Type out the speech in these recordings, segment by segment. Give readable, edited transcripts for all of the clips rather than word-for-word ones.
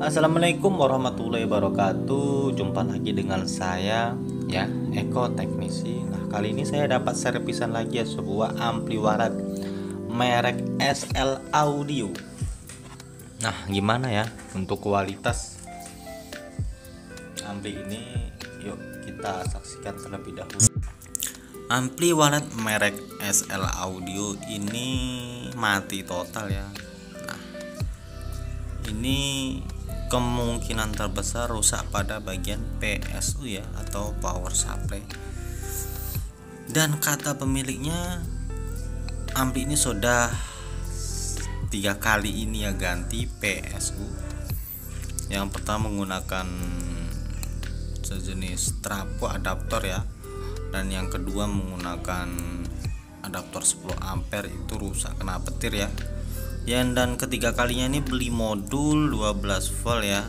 Assalamualaikum warahmatullahi wabarakatuh. Jumpa lagi dengan saya ya, Eko Teknisi. Nah, kali ini saya dapat servisan lagi ya, sebuah ampli walet merek SL Audio. Nah, gimana ya untuk kualitas ampli ini? Yuk kita saksikan terlebih dahulu. Ampli walet merek SL Audio ini mati total ya. Nah, ini kemungkinan terbesar rusak pada bagian PSU ya, atau power supply. Dan kata pemiliknya, ampli ini sudah 3 kali ini ya ganti PSU. Yang pertama menggunakan sejenis trafo adaptor ya, dan yang kedua menggunakan adaptor 10 ampere itu rusak kena petir ya. Dan ketiga kalinya ini beli modul 12 volt ya,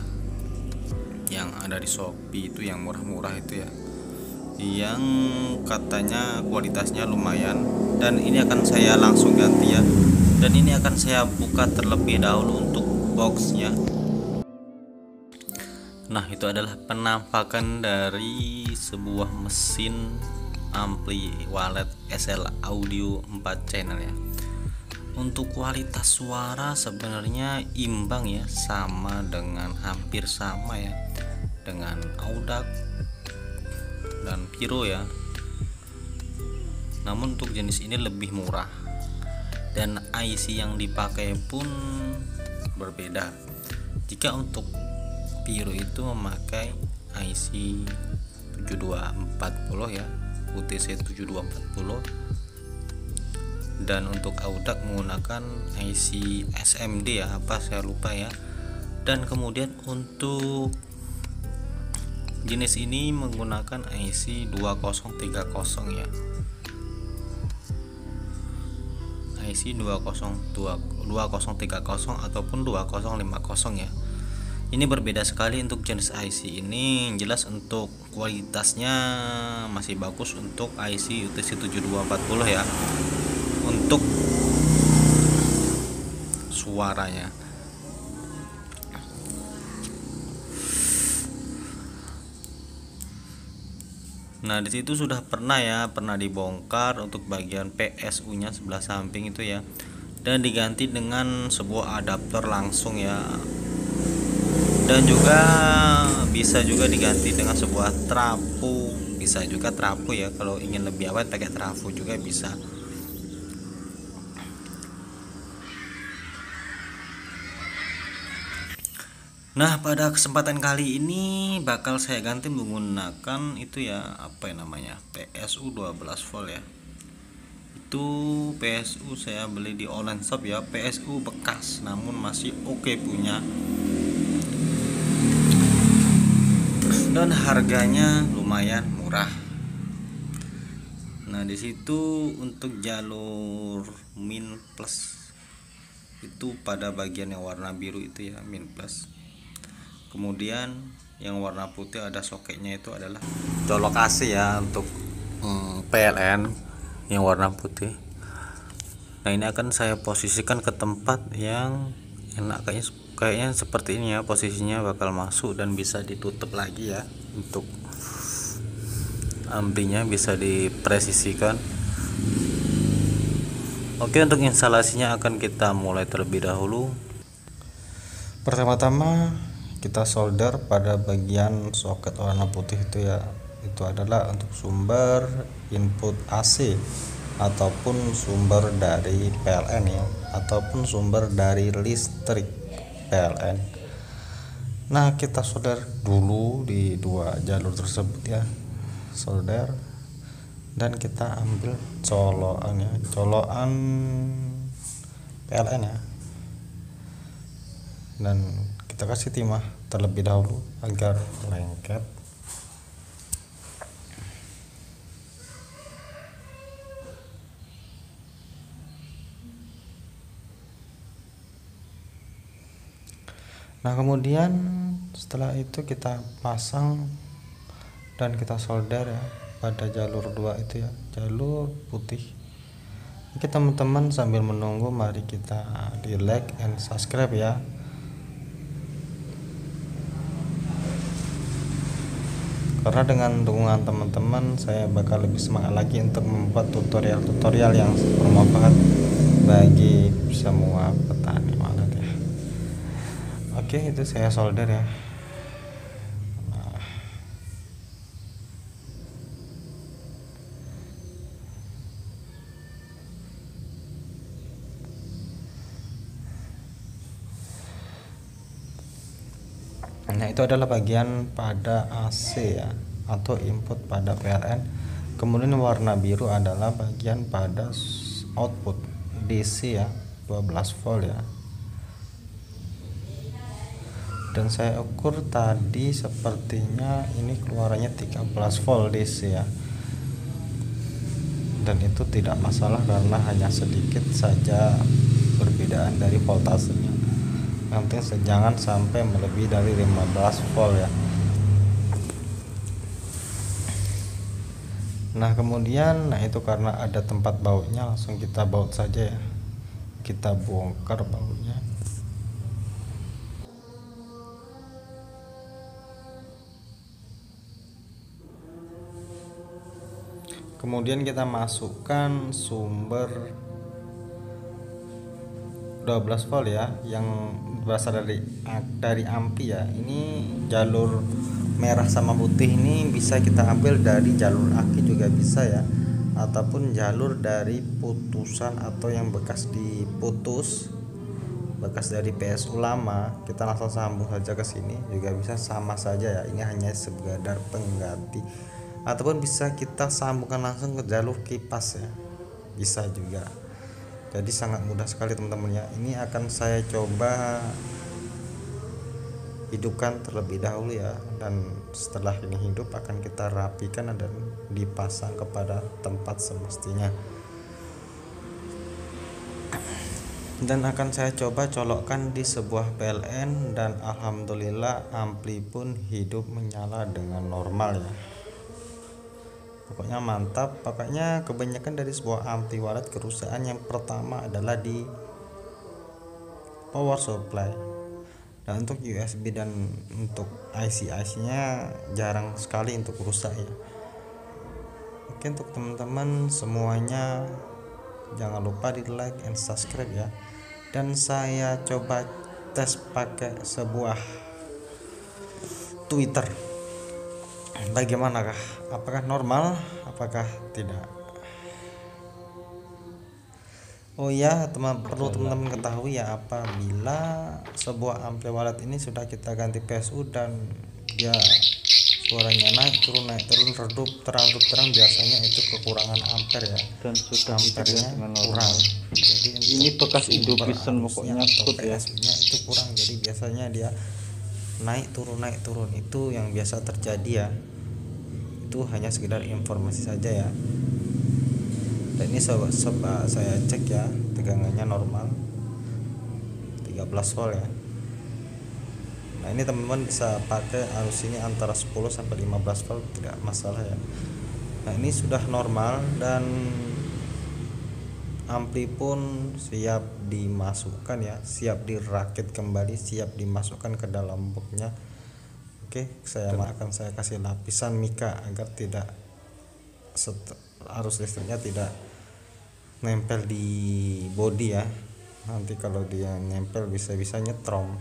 yang ada di Shopee itu, yang murah-murah itu ya, yang katanya kualitasnya lumayan. Dan ini akan saya langsung ganti ya, dan ini akan saya buka terlebih dahulu untuk boxnya. Nah, itu adalah penampakan dari sebuah mesin ampli walet SL Audio 4 channel ya. Untuk kualitas suara sebenarnya imbang ya, sama dengan, hampir sama ya dengan Audax dan Pyro ya. Namun untuk jenis ini lebih murah, dan IC yang dipakai pun berbeda. Jika untuk Pyro itu memakai IC 7240 ya, UTC 7240, dan untuk Audax menggunakan IC SMD ya, apa saya lupa ya. Dan kemudian untuk jenis ini menggunakan IC 2030 ya, IC 2030 ataupun 2050 ya. Ini berbeda sekali untuk jenis IC ini. Jelas untuk kualitasnya masih bagus untuk IC UTC 7240 ya. Untuk suaranya, nah disitu sudah pernah dibongkar untuk bagian PSU nya sebelah samping itu ya, dan diganti dengan sebuah adaptor langsung ya. Dan juga bisa juga diganti dengan sebuah trafo, bisa juga trafo ya, kalau ingin lebih awet pakai trafo juga bisa. Nah, pada kesempatan kali ini bakal saya ganti menggunakan itu ya, apa yang namanya, PSU 12 volt ya. Itu PSU saya beli di online shop ya, PSU bekas namun masih oke punya, dan harganya lumayan murah. Nah, disitu untuk jalur min plus itu pada bagian yang warna biru itu ya, min plus. Kemudian yang warna putih ada soketnya, itu adalah colok AC ya untuk PLN yang warna putih. Nah, ini akan saya posisikan ke tempat yang enak, kayaknya seperti ini ya, posisinya bakal masuk dan bisa ditutup lagi ya. Untuk amplinya bisa dipresisikan. Oke, untuk instalasinya akan kita mulai terlebih dahulu. Pertama-tama kita solder pada bagian soket warna putih itu ya. Itu adalah untuk sumber input AC ataupun sumber dari PLN ya, ataupun sumber dari listrik PLN. Nah, kita solder dulu di dua jalur tersebut ya, solder, dan kita ambil colokan PLN ya, dan kita kasih timah terlebih dahulu agar lengket. Nah, kemudian setelah itu kita pasang dan kita solder ya pada jalur 2 itu ya, jalur putih. Oke teman-teman, sambil menunggu mari kita di like and subscribe ya. karena dengan dukungan teman-teman saya bakal lebih semangat lagi untuk membuat tutorial-tutorial yang bermanfaat bagi semua petani walet ya. Oke, itu saya solder ya. Nah, itu adalah bagian pada AC ya, atau input pada PLN. Kemudian warna biru adalah bagian pada output DC ya, 12 volt ya. Dan saya ukur tadi sepertinya ini keluarannya 13 volt DC ya. Dan itu tidak masalah karena hanya sedikit saja perbedaan dari voltasenya. Nanti jangan sampai melebihi dari 15 volt ya. Nah kemudian, itu karena ada tempat bautnya, langsung kita baut saja ya, kita bongkar bautnya. Kemudian kita masukkan sumber 12 volt ya, yang berasal dari ampi ya. Ini jalur merah sama putih ini bisa kita ambil dari jalur aki juga bisa ya, ataupun jalur dari putusan atau yang bekas diputus, bekas dari PSU lama, kita langsung sambung saja ke sini juga bisa, sama saja ya. Ini hanya sekadar pengganti, ataupun bisa kita sambungkan langsung ke jalur kipas ya, bisa juga. Jadi sangat mudah sekali teman-teman ya. Ini akan saya coba hidupkan terlebih dahulu ya, dan setelah ini hidup akan kita rapikan dan dipasang kepada tempat semestinya. Dan akan saya coba colokkan di sebuah PLN, dan alhamdulillah ampli pun hidup menyala dengan normal ya. Pokoknya mantap. Pokoknya kebanyakan dari sebuah ampli walet kerusakan yang pertama adalah di power supply. Dan untuk USB dan untuk IC nya jarang sekali untuk rusak ya. Oke, untuk teman-teman semuanya jangan lupa di like and subscribe ya. Dan saya coba tes pakai sebuah Twitter. Bagaimanakah? Apakah normal? Apakah tidak? Oh ya, perlu teman-teman ketahui ya, apabila sebuah ampli walet ini sudah kita ganti PSU dan dia suaranya naik turun redup terang, biasanya itu kekurangan ampere ya, dan sudah ampernya kurang. Jadi ini bekas Indopison pokoknya PSU-nya itu kurang, jadi biasanya dia naik turun itu yang biasa terjadi ya. Itu hanya sekedar informasi saja ya. Dan ini saya cek ya, tegangannya normal 13 volt ya. Nah ini teman-teman bisa pakai arus ini antara 10 sampai 15 volt, tidak masalah ya. Nah ini sudah normal dan ampli pun siap dimasukkan ya, siap dirakit kembali, siap dimasukkan ke dalam boxnya. Oke, akan saya kasih lapisan mika agar tidak arus listriknya tidak nempel di bodi ya. Nanti kalau dia nempel bisa nyetrum.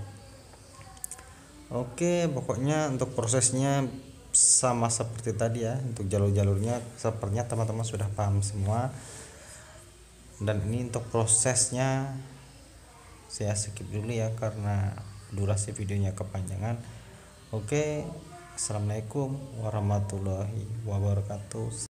Oke, pokoknya untuk prosesnya sama seperti tadi ya. Untuk jalur-jalurnya sepertinya teman-teman sudah paham semua. Dan ini untuk prosesnya saya skip dulu ya karena durasi videonya kepanjangan. Oke, assalamualaikum warahmatullahi wabarakatuh.